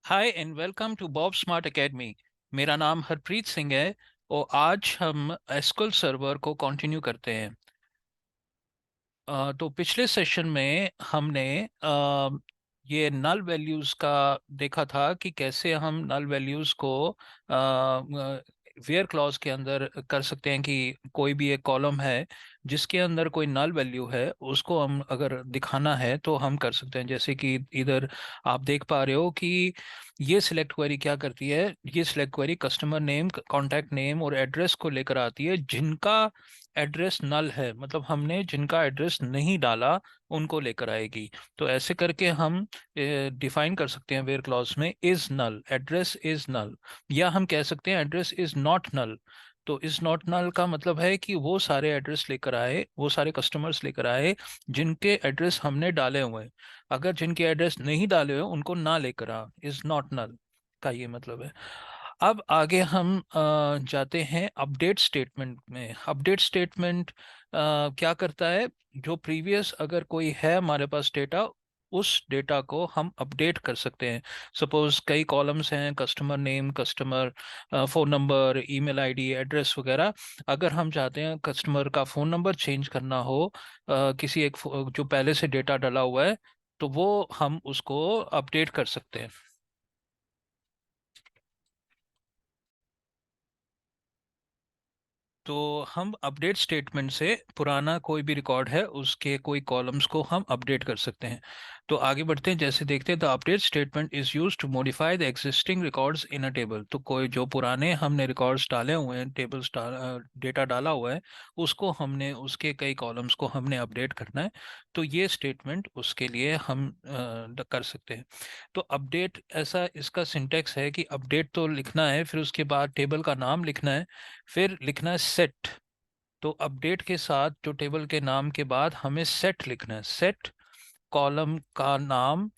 Hi and welcome to Bob Smart Academy. मेरा नाम हरप्रीत सिंह है और आज हम एसक्यूएल सर्वर को कंटिन्यू करते हैं। तो पिछले सेशन में हमने ये नल वैल्यूज का देखा था कि कैसे हम नल वैल्यूज को वेयर क्लॉज के अंदर कर सकते हैं कि कोई भी एक कॉलम है जिसके अंदर कोई नल वैल्यू है उसको हम अगर दिखाना है तो हम कर सकते हैं। जैसे कि इधर आप देख पा रहे हो कि ये सिलेक्ट क्वेरी क्या करती है। ये select query customer name, contact name और एड्रेस को लेकर आती है जिनका एड्रेस नल है, मतलब हमने जिनका एड्रेस नहीं डाला उनको लेकर आएगी। तो ऐसे करके हम डिफाइन कर सकते हैं वेयर क्लॉज में is null, address is null, या हम कह सकते हैं एड्रेस इज नॉट नल। तो इज नॉट नल का मतलब है कि वो सारे एड्रेस लेकर आए, वो सारे कस्टमर्स लेकर आए जिनके एड्रेस हमने डाले हुए हैं। अगर जिनके एड्रेस नहीं डाले हुए उनको ना लेकर आ, इज नॉट नल का ये मतलब है। अब आगे हम जाते हैं अपडेट स्टेटमेंट में। अपडेट स्टेटमेंट क्या करता है, जो प्रीवियस अगर कोई है हमारे पास डेटा, उस डेटा को हम अपडेट कर सकते हैं। सपोज कई कॉलम्स हैं, customer name, customer phone number, email ID, address वगैरह। अगर हम चाहते हैं कस्टमर का फ़ोन नंबर चेंज करना हो किसी एक जो पहले से डेटा डला हुआ है, तो वो हम उसको अपडेट कर सकते हैं। तो हम अपडेट स्टेटमेंट से पुराना कोई भी रिकॉर्ड है उसके कोई कॉलम्स को हम अपडेट कर सकते हैं। तो आगे बढ़ते हैं, जैसे देखते हैं the update statement is used to modify the existing records in a table. तो कोई जो पुराने हमने रिकॉर्ड्स डाले हुए हैं, टेबल्स डेटा डाला हुआ है, उसको हमने उसके कई कॉलम्स को हमने अपडेट करना है। तो ये स्टेटमेंट उसके लिए हम कर सकते हैं। तो अपडेट ऐसा इसका सिंटेक्स है कि अपडेट तो लिखना है, फिर उसके बाद टेबल का नाम लिखना है, फिर लिखना है सेट। तो अपडेट के साथ जो टेबल के नाम के बाद हमें सेट लिखना है। सेट कॉलम का नाम,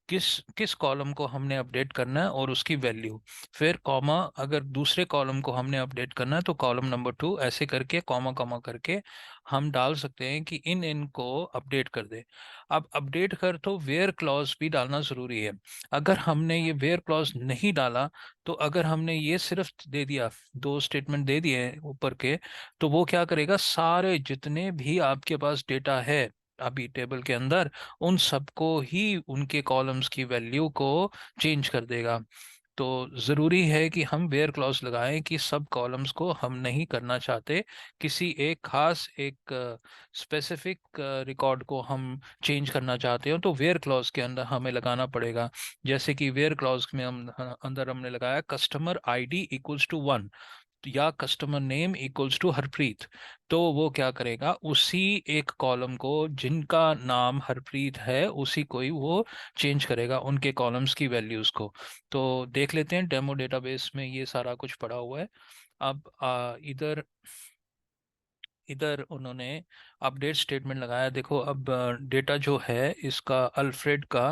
किस किस कॉलम को हमने अपडेट करना है और उसकी वैल्यू, फिर कॉमा, अगर दूसरे कॉलम को हमने अपडेट करना है तो कॉलम नंबर 2, ऐसे करके कॉमा कॉमा करके हम डाल सकते हैं कि इन इन को अपडेट कर दे। अब अपडेट कर तो वेयर क्लॉज भी डालना ज़रूरी है। अगर हमने ये वेयर क्लॉज नहीं डाला, तो अगर हमने ये सिर्फ दे दिया, दो स्टेटमेंट दे दिए ऊपर के, तो वो क्या करेगा, सारे जितने भी आपके पास डेटा है अभी टेबल के अंदर, उन सबको ही उनके कॉलम्स की वैल्यू को चेंज कर देगा। तो ज़रूरी है कि हम वेयर क्लॉज लगाएं कि सब कॉलम्स को हम नहीं करना चाहते, किसी एक खास एक स्पेसिफिक रिकॉर्ड को हम चेंज करना चाहते हो तो वेयर क्लॉज के अंदर हमें लगाना पड़ेगा। जैसे कि वेयर क्लॉज में हम अंदर हमने लगाया कस्टमर आईडी इक्वल्स टू 1 या customer name equals to Harpreet. तो वो क्या करेगा, उसी एक कॉलम को जिनका नाम हरप्रीत है उसी को ही वो चेंज करेगा, उनके कॉलम्स की वैल्यूज को। तो देख लेते हैं डेमो डेटाबेस में ये सारा कुछ पड़ा हुआ है। अब इधर इधर उन्होंने अपडेट स्टेटमेंट लगाया। देखो अब डेटा जो है इसका अल्फ्रेड का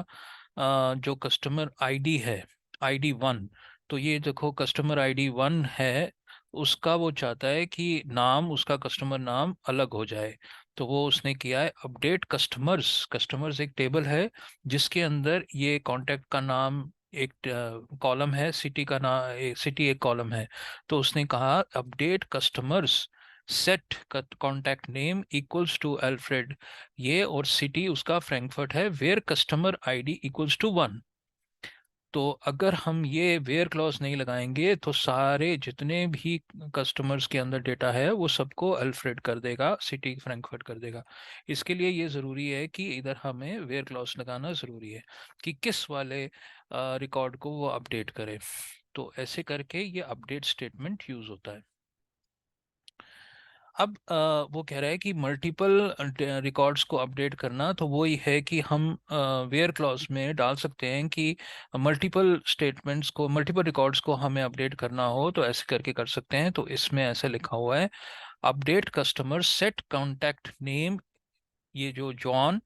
जो कस्टमर आईडी है, आईडी 1। तो ये देखो कस्टमर आईडी 1 है, उसका वो चाहता है कि नाम, उसका कस्टमर नाम अलग हो जाए। तो वो उसने किया है अपडेट कस्टमर्स। कस्टमर्स एक टेबल है जिसके अंदर ये कॉन्टैक्ट का नाम एक कॉलम है, सिटी का नाम, सिटी एक कॉलम है। तो उसने कहा update customers, set contact name equals to Alfred, ये और सिटी उसका फ्रैंकफर्ट है, where customer ID equals to 1। तो अगर हम ये वेयर क्लॉज नहीं लगाएंगे तो सारे जितने भी कस्टमर्स के अंदर डेटा है वो सबको अल्फ्रेड कर देगा, सिटी फ्रैंकफर्ट कर देगा। इसके लिए ये ज़रूरी है कि इधर हमें वेयर क्लॉज लगाना ज़रूरी है कि किस वाले रिकॉर्ड को वो अपडेट करे। तो ऐसे करके ये अपडेट स्टेटमेंट यूज़ होता है। अब वो कह रहा है कि मल्टीपल रिकॉर्ड्स को अपडेट करना, तो वो ही है कि हम वेयर क्लॉज में डाल सकते हैं कि मल्टीपल स्टेटमेंट्स को, मल्टीपल रिकॉर्ड्स को हमें अपडेट करना हो तो ऐसे करके कर सकते हैं। तो इसमें ऐसे लिखा हुआ है update customer set contact name, ये जो John,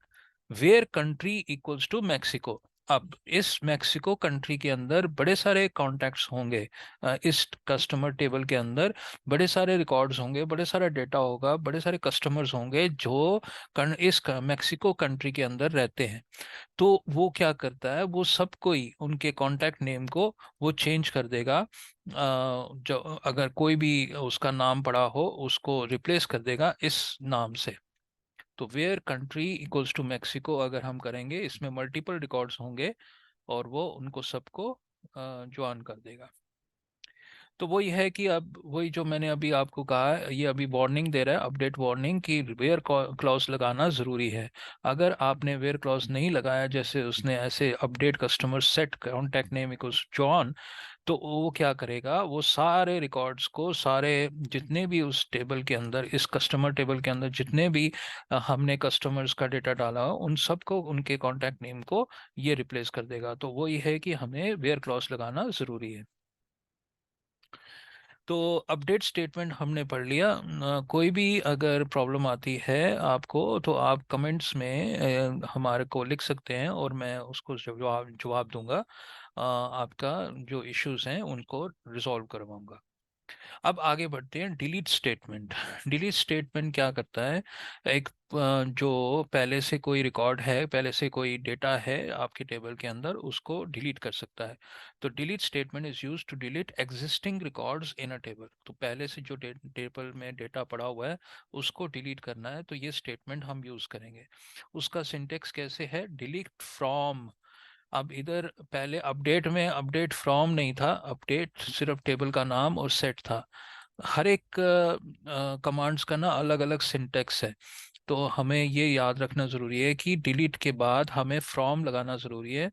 where country equals to Mexico. अब इस मैक्सिको कंट्री के अंदर बड़े सारे कॉन्टैक्ट्स होंगे, इस कस्टमर टेबल के अंदर बड़े सारे रिकॉर्ड्स होंगे, बड़े सारा डेटा होगा, बड़े सारे कस्टमर्स होंगे जो इस मैक्सिको कंट्री के अंदर रहते हैं। तो वो क्या करता है, वो सब कोई उनके कॉन्टैक्ट नेम को वो चेंज कर देगा। जो अगर कोई भी उसका नाम पड़ा हो उसको रिप्लेस कर देगा इस नाम से। तो where country equals to Mexico अगर हम करेंगे, इसमें मल्टीपल रिकॉर्ड्स होंगे और वो उनको सबको ज्वाइन कर देगा। तो वही है कि अब वही जो मैंने अभी आपको कहा है, ये अभी वार्निंग दे रहा है, अपडेट वार्निंग, कि वेयर क्लॉज लगाना ज़रूरी है। अगर आपने वेयर क्लॉज नहीं लगाया, जैसे उसने ऐसे update customer set contact name equals John, तो वो क्या करेगा, वो सारे रिकॉर्ड्स को, सारे जितने भी उस टेबल के अंदर, इस कस्टमर टेबल के अंदर जितने भी हमने कस्टमर्स का डेटा डाला हो, उन सबको, उनके कॉन्टैक्ट नेम को ये रिप्लेस कर देगा। तो वही है कि हमें वेयर क्लॉज लगाना ज़रूरी है। तो अपडेट स्टेटमेंट हमने पढ़ लिया। कोई भी अगर प्रॉब्लम आती है आपको, तो आप कमेंट्स में हमारे को लिख सकते हैं और मैं उसको जवाब जवाब दूंगा। आपका जो इश्यूज हैं उनको रिजॉल्व करवाऊंगा। अब आगे बढ़ते हैं, डिलीट स्टेटमेंट। डिलीट स्टेटमेंट क्या करता है, एक जो पहले से कोई रिकॉर्ड है, पहले से कोई डेटा है आपके टेबल के अंदर, उसको डिलीट कर सकता है। तो delete statement is use to delete existing records in a table. तो पहले से जो टेबल में डेटा पड़ा हुआ है उसको डिलीट करना है, तो ये स्टेटमेंट हम यूज करेंगे। उसका सिंटेक्स कैसे है, डिलीट फ्रॉम। अब इधर पहले अपडेट में अपडेट फ्रॉम नहीं था, अपडेट सिर्फ टेबल का नाम और सेट था। हर एक कमांड्स का ना अलग अलग सिंटेक्स है। तो हमें ये याद रखना ज़रूरी है कि डिलीट के बाद हमें फ्रॉम लगाना ज़रूरी है।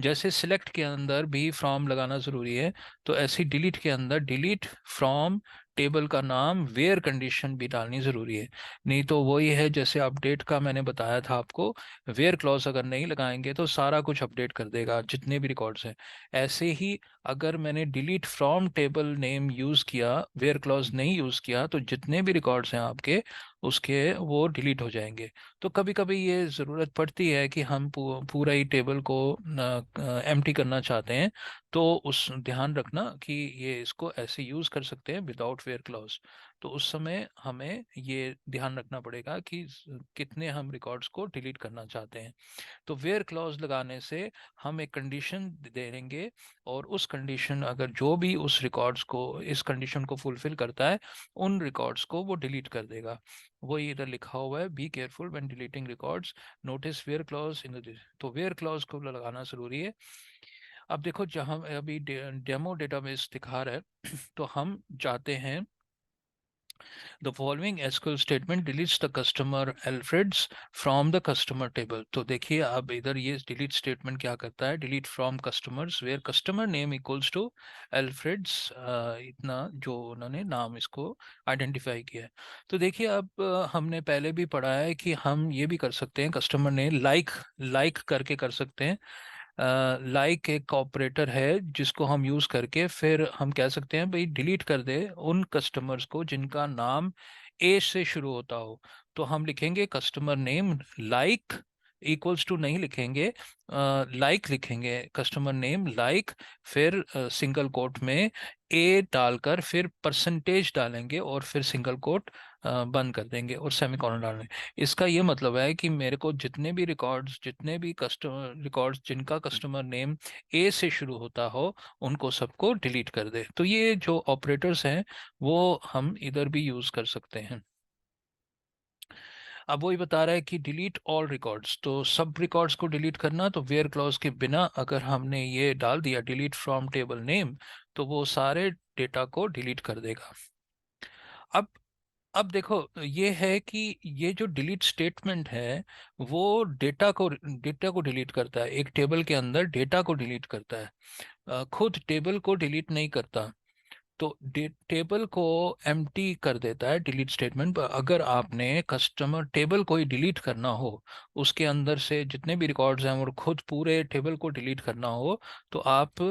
जैसे सिलेक्ट के अंदर भी फ्रॉम लगाना ज़रूरी है, तो ऐसे डिलीट के अंदर डिलीट फ्रॉम टेबल का नाम वेयर कंडीशन भी डालनी ज़रूरी है। नहीं तो वही है, जैसे अपडेट का मैंने बताया था आपको, वेयर क्लॉज अगर नहीं लगाएंगे तो सारा कुछ अपडेट कर देगा जितने भी रिकॉर्ड्स हैं। ऐसे ही अगर मैंने delete from table name use किया, वेयर क्लॉज नहीं यूज़ किया, तो जितने भी रिकॉर्ड्स हैं आपके, उसके वो डिलीट हो जाएंगे। तो कभी कभी ये ज़रूरत पड़ती है कि हम पूरा ही टेबल को एम्प्टी करना चाहते हैं, तो उस ध्यान रखना कि ये इसको ऐसे यूज़ कर सकते हैं विदाउट वेयर क्लॉज। तो उस समय हमें ये ध्यान रखना पड़ेगा कि कितने हम रिकॉर्ड्स को डिलीट करना चाहते हैं। तो वेयर क्लॉज लगाने से हम एक कंडीशन दे देंगे, और उस कंडीशन, अगर जो भी उस रिकॉर्ड्स को, इस कंडीशन को फुलफिल करता है, उन रिकॉर्ड्स को वो डिलीट कर देगा। वही इधर लिखा हुआ है, be careful when deleting records, notice where clause in the. तो वेयर क्लॉज को लगाना जरूरी है। अब देखो, जहाँ अभी डेमो डेटाबेस दिखा रहा है तो हम जाते हैं, The following SQL statement deletes the customer Alfreds from the customer table। तो देखिए अब इधर ये delete statement क्या करता है, delete from customers where customer name equals to Alfreds, इतना जो उन्होंने नाम इसको आइडेंटिफाई किया है। तो देखिए अब हमने पहले भी पढ़ा है कि हम ये भी कर सकते हैं, कस्टमर ने लाइक लाइक करके कर सकते हैं। लाइक एक ऑपरेटर है जिसको हम यूज करके फिर हम कह सकते हैं भाई डिलीट कर दे उन कस्टमर्स को जिनका नाम ए से शुरू होता हो। तो हम लिखेंगे customer name like, equals to नहीं लिखेंगे, लाइक लिखेंगे, कस्टमर नेम लाइक, फिर सिंगल कोट में ए डालकर फिर परसेंटेज डालेंगे और फिर सिंगल कोट बंद कर देंगे और सेमीकोलन डालेंगे। इसका ये मतलब है कि मेरे को जितने भी रिकॉर्ड्स, जितने भी कस्टमर रिकॉर्ड्स जिनका कस्टमर नेम ए से शुरू होता हो, उनको सबको डिलीट कर दे। तो ये जो ऑपरेटर्स हैं वो हम इधर भी यूज कर सकते हैं। अब वही बता रहा है कि डिलीट ऑल रिकॉर्ड्स, तो सब रिकॉर्ड्स को डिलीट करना, तो वेयर क्लॉज के बिना अगर हमने ये डाल दिया डिलीट फ्रॉम टेबल नेम, तो वो सारे डेटा को डिलीट कर देगा। अब अब देखो, ये है कि ये जो डिलीट स्टेटमेंट है वो डेटा को डिलीट करता है, एक टेबल के अंदर डेटा को डिलीट करता है, खुद टेबल को डिलीट नहीं करता। तो टेबल को एम्प्टी कर देता है डिलीट स्टेटमेंट। अगर आपने कस्टमर टेबल को ही डिलीट करना हो, उसके अंदर से जितने भी रिकॉर्ड्स हैं और खुद पूरे टेबल को डिलीट करना हो, तो आप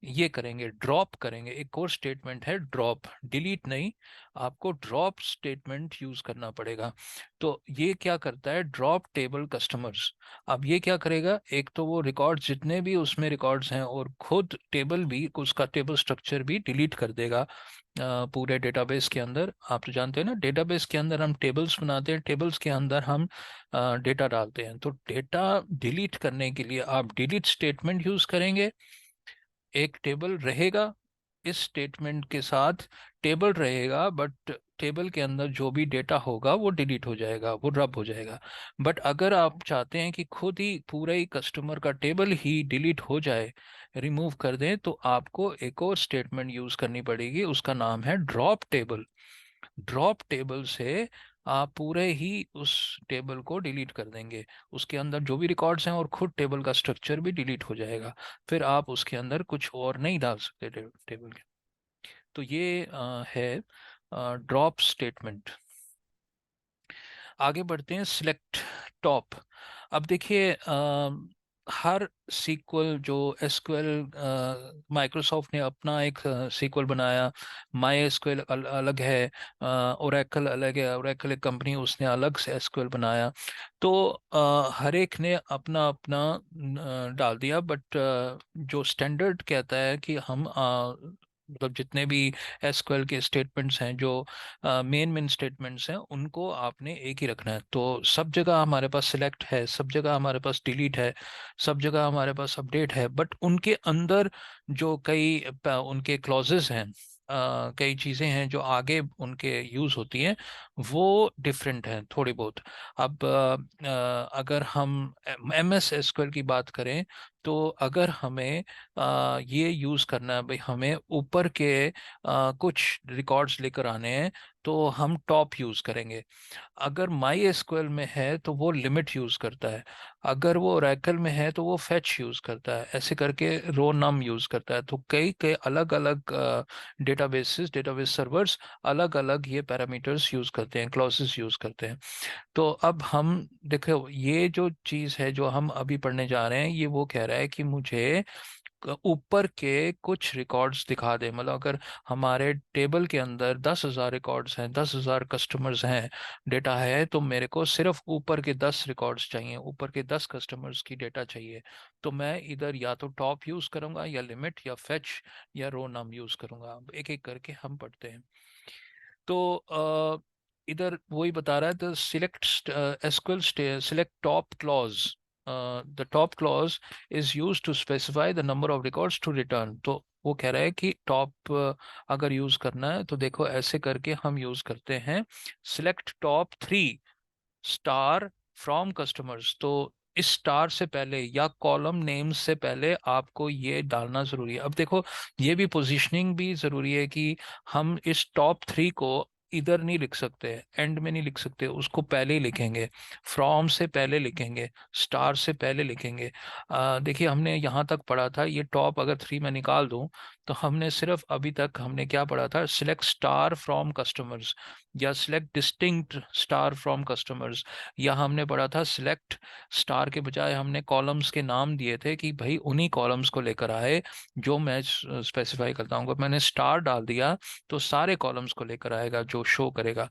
ये करेंगे, ड्रॉप करेंगे। एक और स्टेटमेंट है ड्रॉप, डिलीट नहीं, आपको ड्रॉप स्टेटमेंट यूज करना पड़ेगा। तो ये क्या करता है, ड्रॉप टेबल कस्टमर्स। अब ये क्या करेगा, एक तो वो रिकॉर्ड्स जितने भी उसमें रिकॉर्ड्स हैं और खुद टेबल भी, उसका टेबल स्ट्रक्चर भी डिलीट कर देगा पूरे डेटाबेस के अंदर। आप तो जानते हैं ना, डेटाबेस के अंदर हम टेबल्स बनाते हैं, टेबल्स के अंदर हम डेटा डालते हैं। तो डेटा डिलीट करने के लिए आप डिलीट स्टेटमेंट यूज करेंगे। एक टेबल रहेगा, इस स्टेटमेंट के साथ टेबल रहेगा, बट टेबल के अंदर जो भी डेटा होगा वो डिलीट हो जाएगा, वो रब हो जाएगा। बट अगर आप चाहते हैं कि खुद ही पूरा ही कस्टमर का टेबल ही डिलीट हो जाए, रिमूव कर दें, तो आपको एक और स्टेटमेंट यूज करनी पड़ेगी, उसका नाम है ड्रॉप टेबल। ड्रॉप टेबल से आप पूरे ही उस टेबल को डिलीट कर देंगे, उसके अंदर जो भी रिकॉर्ड्स हैं, और खुद टेबल का स्ट्रक्चर भी डिलीट हो जाएगा। फिर आप उसके अंदर कुछ और नहीं डाल सकते टेबल के। तो ये है ड्रॉप स्टेटमेंट। आगे बढ़ते हैं, सिलेक्ट टॉप। अब देखिए हर सीक्वल जो एसक्यूएल, माइक्रोसॉफ्ट ने अपना एक सीक्वल बनाया, माई एसक्यूएल अलग है, ओरेकल अलग है, ओरेकल एक कंपनी, उसने अलग से एसक्यूएल बनाया। तो हर एक ने अपना अपना डाल दिया, बट जो स्टैंडर्ड कहता है कि हम मतलब जितने भी एसक्यूएल के स्टेटमेंट्स हैं, जो मेन मेन स्टेटमेंट्स हैं, उनको आपने एक ही रखना है। तो सब जगह हमारे पास सिलेक्ट है, सब जगह हमारे पास डिलीट है, सब जगह हमारे पास अपडेट है, बट उनके अंदर जो कई उनके क्लॉजेस हैं, कई चीज़ें हैं जो आगे उनके यूज़ होती हैं, वो डिफरेंट हैं थोड़ी बहुत। अब अगर हम एम एस एसक्यूएल की बात करें, तो अगर हमें ये यूज़ करना है भाई, हमें ऊपर के कुछ रिकॉर्ड्स लेकर आने हैं, तो हम टॉप यूज़ करेंगे। अगर माई एसक्यूएल में है तो वो लिमिट यूज़ करता है, अगर वो ओरेकल में है तो वो फेच यूज़ करता है, ऐसे करके रो नम यूज़ करता है। तो कई कई अलग अलग डेटाबेस सर्वर्स अलग अलग ये पैरामीटर्स यूज़ करते हैं, क्लॉसेस यूज़ करते हैं। तो अब हम देखो, ये जो चीज़ है जो हम अभी पढ़ने जा रहे हैं, ये वो कह रहा है कि मुझे ऊपर के कुछ रिकॉर्ड्स दिखा दे। मतलब अगर हमारे टेबल के अंदर 10,000 रिकॉर्ड्स हैं, 10,000 कस्टमर्स हैं, डेटा है, तो मेरे को सिर्फ ऊपर के 10 रिकॉर्ड्स चाहिए, ऊपर के 10 कस्टमर्स की डेटा चाहिए। तो मैं इधर या तो टॉप यूज करूंगा, या लिमिट, या फेच, या रो नाम यूज करूंगा। अब एक एक करके हम पढ़ते हैं। तो इधर वही बता रहा है, the select SQL select top clause, the top clause is use to specify the number of records to return. तो वो कह रहा है कि टॉप अगर यूज करना है, तो देखो ऐसे करके हम यूज करते हैं, select top 3 star from customers. तो इस स्टार से पहले या कॉलम नेम्स से पहले आपको ये डालना जरूरी है। अब देखो, ये भी पोजीशनिंग भी जरूरी है कि हम इस टॉप 3 को इधर नहीं लिख सकते, एंड में नहीं लिख सकते, उसको पहले ही लिखेंगे, फ्रॉम से पहले लिखेंगे, स्टार से पहले लिखेंगे। देखिए हमने यहाँ तक पढ़ा था, ये टॉप अगर 3 में निकाल दूं, तो हमने सिर्फ अभी तक हमने क्या पढ़ा था, सिलेक्ट स्टार फ्रॉम कस्टमर्स, या select distinct star from customers, या हमने पढ़ा था सिलेक्ट स्टार के बजाय हमने कॉलम्स के नाम दिए थे कि भाई उन्हीं कॉलम्स को लेकर आए जो मैं स्पेसिफाई करता हूँ। अगर मैंने स्टार डाल दिया, तो सारे कॉलम्स को लेकर आएगा जो शो करेगा।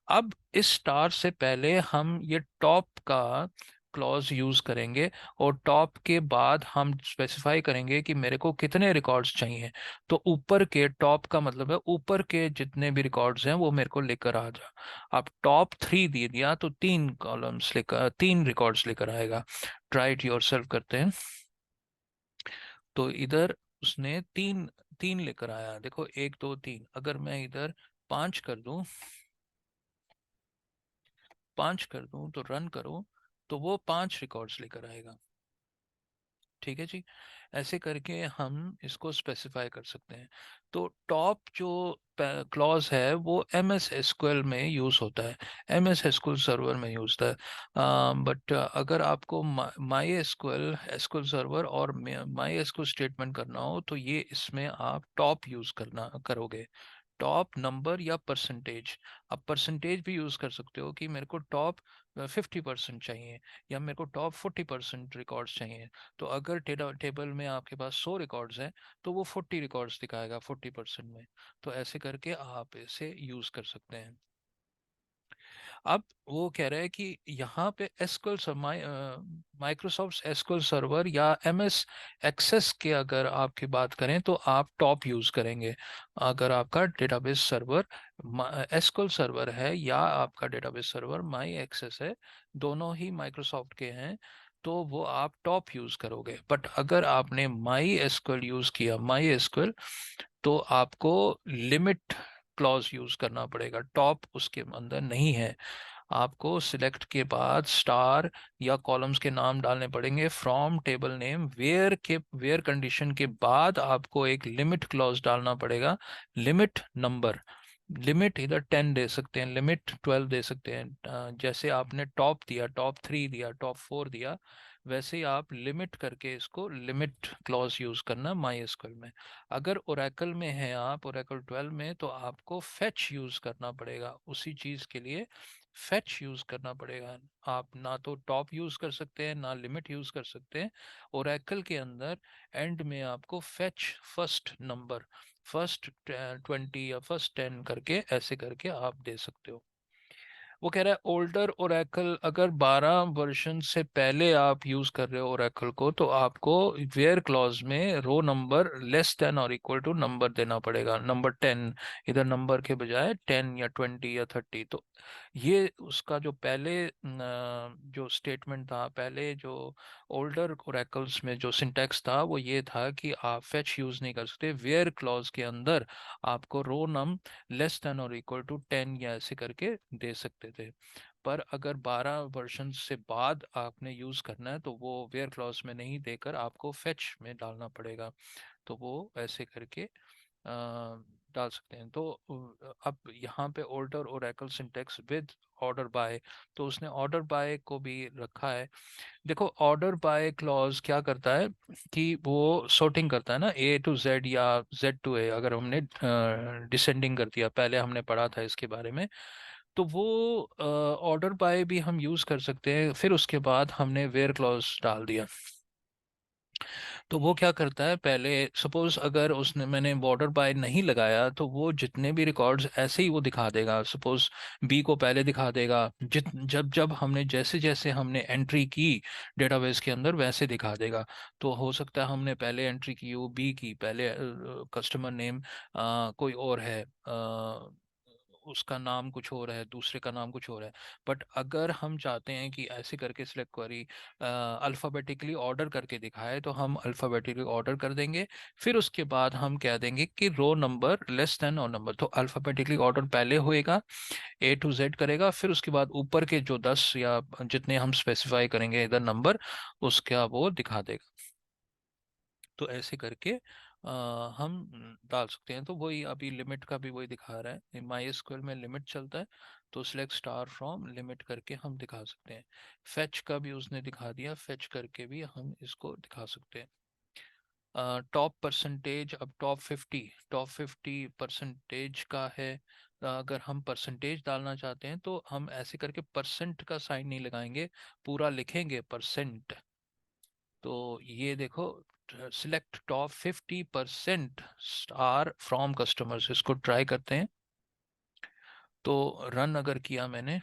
अब इस स्टार से पहले हम ये टॉप का क्लॉज यूज करेंगे, और टॉप के बाद हम स्पेसिफाई करेंगे कि मेरे को कितने रिकॉर्ड्स चाहिए। तो ऊपर के, टॉप का मतलब है ऊपर के जितने भी रिकॉर्ड्स हैं वो मेरे को लेकर आ जा। अब टॉप 3 दे दिया तो 3 कॉलम्स लेकर, 3 रिकॉर्ड्स लेकर आएगा। ट्राई इट योरसेल्फ करते हैं। तो इधर उसने तीन, 3 लेकर आया। देखो 1 2 3, अगर मैं इधर 5 कर दूं, 5 कर दूं तो रन करो, तो वो 5 रिकॉर्ड्स लेकर आएगा। ठीक है जी, ऐसे करके हम इसको स्पेसिफाई कर सकते हैं। तो टॉप जो क्लॉज है वो एम एस एसक्यूएल में यूज होता है, एम एस एसक्यूएल सर्वर में यूज होता है। बट अगर आपको माई एसक्यूएल, एसक्यूएल सर्वर और माई एसक्यूएल स्टेटमेंट करना हो, तो ये इसमें आप टॉप यूज करना करोगे, टॉप नंबर या परसेंटेज। अब परसेंटेज भी यूज कर सकते हो कि मेरे को टॉप 50% चाहिए, या मेरे को टॉप 40% रिकॉर्ड्स चाहिए। तो अगर टेबल में आपके पास 100 रिकॉर्ड्स हैं तो वो 40 रिकॉर्ड्स दिखाएगा 40% में। तो ऐसे करके आप इसे यूज़ कर सकते हैं। अब वो कह रहा है कि यहाँ पे एसक्यूएल माइक्रोसॉफ्ट एसक्यूएल सर्वर या एमएस एक्सेस के अगर आपकी बात करें तो आप टॉप यूज़ करेंगे। अगर आपका डेटाबेस सर्वर एसक्यूएल सर्वर है या आपका डेटाबेस सर्वर माई एक्सेस है, दोनों ही माइक्रोसॉफ्ट के हैं, तो वो आप टॉप यूज़ करोगे। बट अगर आपने माई एसक्यूएल यूज़ किया, माई एसक्यूएल, तो आपको लिमिट क्लॉज यूज करना पड़ेगा, टॉप उसके अंदर नहीं है। आपको सिलेक्ट के बाद स्टार या कॉलम्स के नाम डालने पड़ेंगे, from table name where condition के बाद आपको एक लिमिट क्लॉज डालना पड़ेगा, लिमिट नंबर। लिमिट इधर 10 दे सकते हैं, लिमिट 12 दे सकते हैं। जैसे आपने टॉप दिया, टॉप 3 दिया, टॉप 4 दिया, वैसे ही आप लिमिट करके इसको लिमिट क्लॉज यूज करना माई एसक्यूएल में। अगर ओरेकल में है, आप ओरेकल 12 में, तो आपको फेच यूज करना पड़ेगा उसी चीज के लिए, फेच यूज करना पड़ेगा। आप ना तो टॉप यूज कर सकते हैं ना लिमिट यूज कर सकते हैं। ओरेकल के अंदर एंड में आपको फेच फर्स्ट नंबर, फर्स्ट 20 या फर्स्ट 10 करके, ऐसे करके आप दे सकते हो। वो कह रहा है ओल्डर ओरेकल, अगर 12 वर्जन से पहले आप यूज कर रहे हो ओरेकल को, तो आपको वेयर क्लॉज में रो नंबर लेस देन और इक्वल टू नंबर देना पड़ेगा, नंबर 10, इधर नंबर के बजाय 10 या 20 या 30। तो ये उसका जो पहले जो स्टेटमेंट था, पहले जो ओल्डर ओरेकल्स में जो सिंटैक्स था, वो ये था कि आप फेच यूज नहीं कर सकते, वेयर क्लॉज के अंदर आपको रो नम लेस देन और इक्वल टू 10 या ऐसे करके दे सकते थे। पर अगर 12 वर्जन से बाद आपने यूज करना है तो वो वेयर क्लॉज में नहीं देकर आपको फेच में डालना पड़ेगा। तो वो ऐसे करके डाल सकते हैं। तो अब यहाँ पे order Oracle syntax with order by, तो उसने ऑर्डर बाय को भी रखा है। देखो ऑर्डर बाय क्लॉज क्या करता है कि वो सॉर्टिंग करता है ना, ए टू जेड या जेड टू ए, अगर हमने डिसेंडिंग कर दिया, पहले हमने पढ़ा था इसके बारे में। तो वो ऑर्डर बाय भी हम यूज कर सकते हैं, फिर उसके बाद हमने वेयर क्लॉज डाल दिया। तो वो क्या करता है, पहले सपोज अगर उसने मैंने बॉर्डर बाय नहीं लगाया तो वो जितने भी रिकॉर्ड्स ऐसे ही वो दिखा देगा। सपोज बी को पहले दिखा देगा, जित जब जब हमने जैसे जैसे हमने एंट्री की डेटाबेस के अंदर वैसे दिखा देगा। तो हो सकता है हमने पहले एंट्री की हो बी की, पहले कस्टमर नेम कोई और है, उसका नाम कुछ और है, दूसरे का नाम कुछ और है। बट अगर हम चाहते हैं कि ऐसे करके सिलेक्ट क्वेरी अल्फ़ाबेटिकली ऑर्डर करके दिखाए, तो हम अल्फ़ाबेटिकली ऑर्डर कर देंगे। फिर उसके बाद हम कह देंगे कि रो नंबर लेस देन और नंबर, तो अल्फ़ाबेटिकली ऑर्डर पहले होएगा, ए टू जेड करेगा, फिर उसके बाद ऊपर के जो 10 या जितने हम स्पेसिफाई करेंगे इधर नंबर, उसका वो दिखा देगा। तो ऐसे करके हम डाल सकते हैं। तो वही अभी लिमिट का भी वही दिखा रहा है, माई एसक्यूएल में लिमिट चलता है, तो सिलेक्ट स्टार फ्रॉम लिमिट करके हम दिखा सकते हैं। फेच का भी उसने दिखा दिया, फेच करके भी हम इसको दिखा सकते हैं। टॉप परसेंटेज, अब टॉप 50 परसेंटेज का है। अगर हम परसेंटेज डालना चाहते हैं तो हम ऐसे करके परसेंट का साइन नहीं लगाएंगे, पूरा लिखेंगे परसेंट। तो ये देखो, select top 50% are from customers, इसको ट्राई करते हैं। तो रन अगर किया मैंने,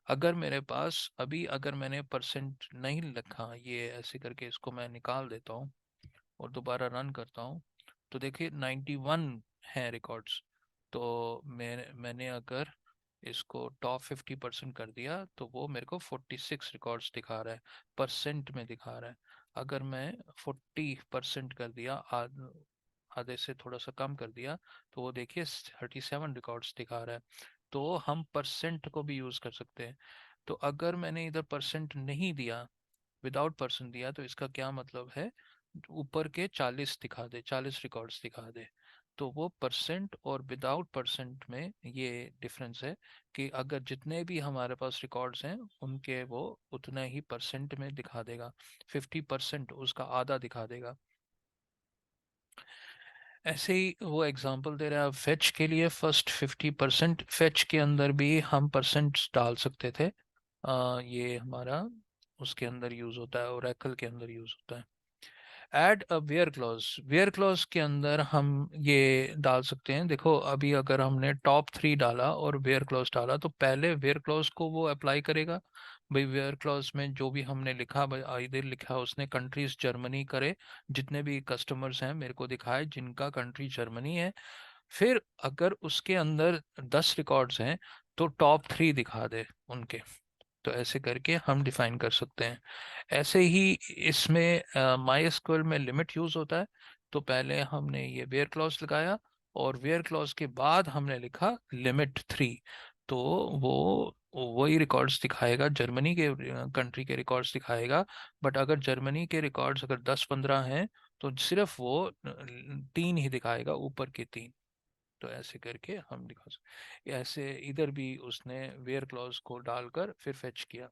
अगर मेरे पास अभी अगर मैंने परसेंट नहीं लिखा, ये ऐसे करके इसको मैं निकाल देता हूँ और दोबारा रन करता हूँ, तो देखिए 91 है रिकॉर्ड्स। तो मैंने अगर इसको टॉप 50% कर दिया तो वो मेरे को 46 रिकॉर्ड्स दिखा रहा है, परसेंट में दिखा रहा है। अगर मैं 40% कर दिया, आधे से थोड़ा सा कम कर दिया, तो वो देखिए 37 रिकॉर्ड्स दिखा रहा है। तो हम परसेंट को भी यूज कर सकते हैं। तो अगर मैंने इधर परसेंट नहीं दिया, विदाउट परसेंट दिया, तो इसका क्या मतलब है, ऊपर के 40 दिखा दे, 40 रिकॉर्ड्स दिखा दे। तो वो परसेंट और विदाउट परसेंट में ये डिफरेंस है, कि अगर जितने भी हमारे पास रिकॉर्ड्स हैं उनके वो उतने ही परसेंट में दिखा देगा, 50% उसका आधा दिखा देगा। ऐसे ही वो एग्जांपल दे रहा है फेच के लिए, फर्स्ट 50%, फेच के अंदर भी हम परसेंट डाल सकते थे। ये हमारा उसके अंदर यूज होता है, ओरेकल के अंदर यूज होता है। Add a where clause, where clause के अंदर हम ये डाल सकते हैं। देखो अभी अगर हमने टॉप थ्री डाला और वेयर क्लॉज डाला, तो पहले वेयर क्लॉज को वो अप्लाई करेगा। भाई वेयर क्लॉज में जो भी हमने लिखा, भाई इधर लिखा उसने कंट्रीज जर्मनी करे, जितने भी कस्टमर्स हैं मेरे को दिखाए जिनका कंट्री जर्मनी है। फिर अगर उसके अंदर 10 रिकॉर्ड्स हैं तो टॉप थ्री दिखा दे उनके। तो ऐसे करके हम डिफाइन कर सकते हैं। ऐसे ही इसमें MySQL में लिमिट यूज होता है। तो पहले हमने ये वेयर क्लॉज लगाया और वेयर क्लॉज के बाद हमने लिखा लिमिट 3। तो वो वही रिकॉर्ड्स दिखाएगा, जर्मनी के कंट्री के रिकॉर्ड्स दिखाएगा। बट अगर जर्मनी के रिकॉर्ड्स अगर 10-15 हैं तो सिर्फ वो 3 ही दिखाएगा, ऊपर के 3। तो ऐसे करके हम दिखा सकते, ऐसे इधर भी उसने वेयर क्लॉज को डालकर फिर फेच किया।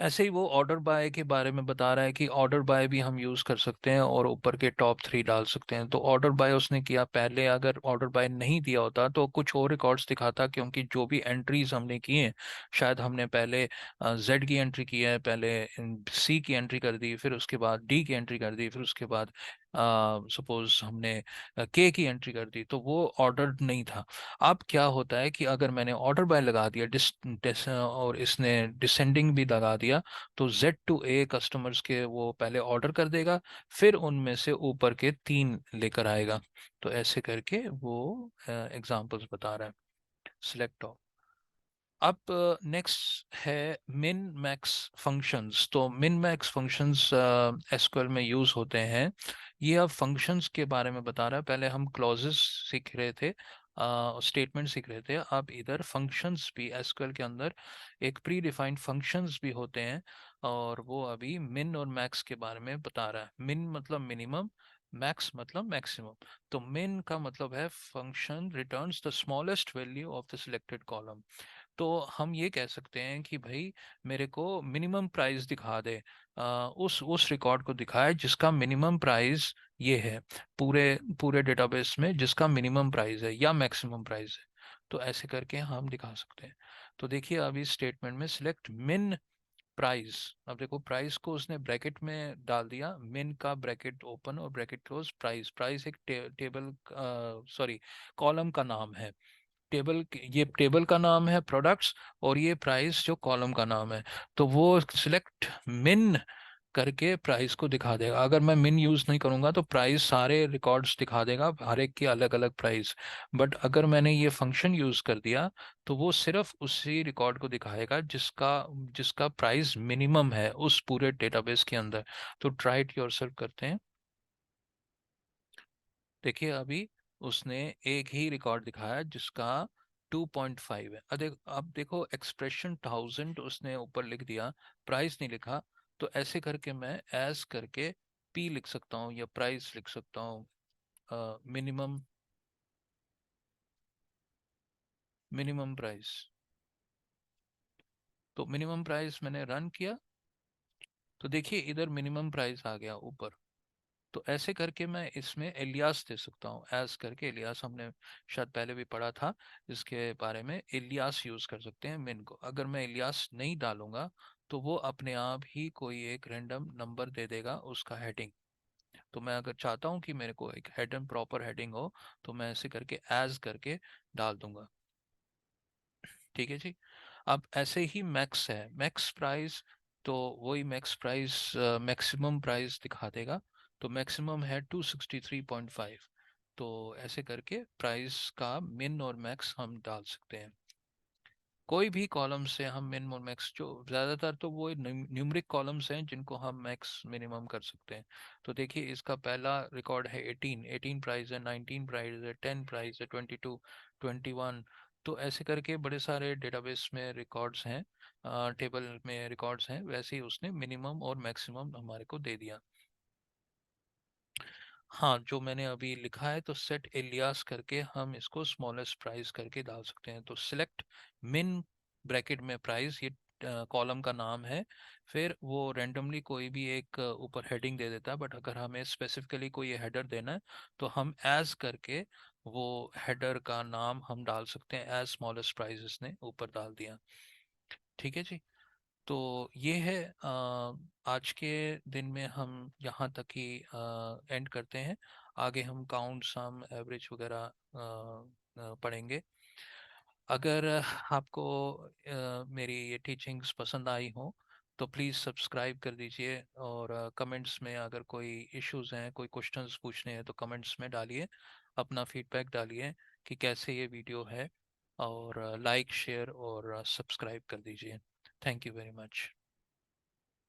ऐसे ही वो ऑर्डर बाय के बारे में बता रहा है कि ऑर्डर बाय भी हम यूज कर सकते हैं और ऊपर के टॉप थ्री डाल सकते हैं। तो ऑर्डर बाय उसने किया, पहले अगर ऑर्डर बाय नहीं दिया होता तो कुछ और रिकॉर्ड्स दिखाता, क्योंककि जो भी एंट्रीज हमने की हैं, शायद हमने पहले जेड की एंट्री की है, पहले सी की एंट्री कर दी, फिर उसके बाद डी की एंट्री कर दी, फिर उसके बाद सपोज हमने के की एंट्री कर दी, तो वो ऑर्डर नहीं था। अब क्या होता है कि अगर मैंने ऑर्डर बाय लगा दिया और इसने डिसेंडिंग भी लगा दिया, तो Z to A कस्टमर्स के वो पहले ऑर्डर कर देगा, फिर उनमें से ऊपर के 3 लेकर आएगा। तो ऐसे करके वो एग्जांपल्स बता रहा है। सिलेक्ट। अब नेक्स्ट है मिन मैक्स फंक्शंस। तो मिन मैक्स फंक्शंस एसक्यूएल में यूज होते हैं। ये अब फंक्शंस के बारे में बता रहा है। पहले हम क्लॉजेस सीख रहे थे, स्टेटमेंट सीख रहे थे, अब इधर फंक्शंस भी एसक्यूएल के अंदर एक प्री डिफाइंड फंक्शंस भी होते हैं। और वो अभी मिन और मैक्स के बारे में बता रहा है। मिन मतलब मिनिमम, मैक्स मतलब मैक्सिमम। तो मिन का मतलब है function returns the smallest value of the selected column. तो हम ये कह सकते हैं कि भाई मेरे को मिनिमम प्राइस दिखा दे, उस रिकॉर्ड को दिखाए जिसका मिनिमम प्राइस ये है, पूरे पूरे डेटाबेस में जिसका मिनिमम प्राइस है या मैक्सिमम प्राइस है। तो ऐसे करके हम दिखा सकते हैं। तो देखिए अभी स्टेटमेंट में सिलेक्ट मिन प्राइस। अब देखो प्राइस को उसने ब्रैकेट में डाल दिया, मिन का ब्रैकेट ओपन और ब्रैकेट क्लोज, प्राइस, प्राइस एक टेबल सॉरी कॉलम का नाम है। ये टेबल का नाम है प्रोडक्ट्स, और ये प्राइस जो कॉलम का नाम है। तो वो सिलेक्ट मिन करके प्राइस को दिखा देगा। अगर मैं मिन यूज नहीं करूंगा तो प्राइस सारे रिकॉर्ड्स दिखा देगा, हर एक की अलग अलग प्राइस। बट अगर मैंने ये फंक्शन यूज कर दिया तो वो सिर्फ उसी रिकॉर्ड को दिखाएगा जिसका जिसका प्राइस मिनिमम है उस पूरे डेटाबेस के अंदर। तो ट्राई इट योरसेल्फ करते हैं। देखिए अभी उसने एक ही रिकॉर्ड दिखाया जिसका 2.5 है। अब देखो एक्सप्रेशन 1000 उसने ऊपर लिख दिया, प्राइस नहीं लिखा। तो ऐसे करके मैं एज करके पी लिख सकता हूँ या प्राइस लिख सकता हूँ, मिनिमम, मिनिमम प्राइस। तो मिनिमम प्राइस मैंने रन किया, तो देखिए इधर मिनिमम प्राइस आ गया ऊपर। तो ऐसे करके मैं इसमें एलियास दे सकता हूँ, एज करके एलियास हमने शायद पहले भी पढ़ा था इसके बारे में। एलियास यूज कर सकते हैं मिन को। अगर मैं एलियास नहीं डालूंगा तो वो अपने आप ही कोई एक रैंडम नंबर दे देगा उसका हेडिंग। तो मैं अगर चाहता हूँ कि मेरे को एक हेडन प्रॉपर हेडिंग हो, तो मैं ऐसे करके एज करके डाल दूंगा। ठीक है जी। अब ऐसे ही मैक्स है, मैक्स प्राइस। तो वही मैक्स प्राइस मैक्सिमम प्राइस दिखा देगा। तो मैक्सिमम है 263.5। तो ऐसे करके प्राइस का मिन और मैक्स हम डाल सकते हैं। कोई भी कॉलम से हम मिन और मैक्स, जो ज़्यादातर तो वो न्यूमरिक कॉलम्स हैं जिनको हम मैक्स मिनिमम कर सकते हैं। तो देखिए इसका पहला रिकॉर्ड है 18, 18 प्राइस है, 19 प्राइस है, 10 प्राइस है, 22, 21। तो ऐसे करके बड़े सारे डेटाबेस में रिकॉर्ड्स हैं, टेबल में रिकॉर्ड्स हैं, वैसे ही उसने मिनिमम और मैक्सिमम हमारे को दे दिया। हाँ, जो मैंने अभी लिखा है, तो सेट एलियास करके हम इसको स्मॉलेस्ट प्राइस करके डाल सकते हैं। तो सिलेक्ट मिन ब्रैकेट में प्राइस, ये कॉलम का नाम है। फिर वो रैंडमली कोई भी एक ऊपर हेडिंग दे देता है, बट अगर हमें स्पेसिफिकली कोई हेडर देना है तो हम एज करके वो हेडर का नाम हम डाल सकते हैं। एज स्मॉलेस्ट प्राइस इसने ऊपर डाल दिया। ठीक है जी। तो ये है आज के दिन में हम यहाँ तक ही एंड करते हैं। आगे हम काउंट सम एवरेज वगैरह पढ़ेंगे। अगर आपको मेरी ये टीचिंग्स पसंद आई हो तो प्लीज़ सब्सक्राइब कर दीजिए, और कमेंट्स में अगर कोई इश्यूज हैं, कोई क्वेश्चंस पूछने हैं तो कमेंट्स में डालिए, अपना फीडबैक डालिए कि कैसे ये वीडियो है, और लाइक शेयर और सब्सक्राइब कर दीजिए। Thank you very much.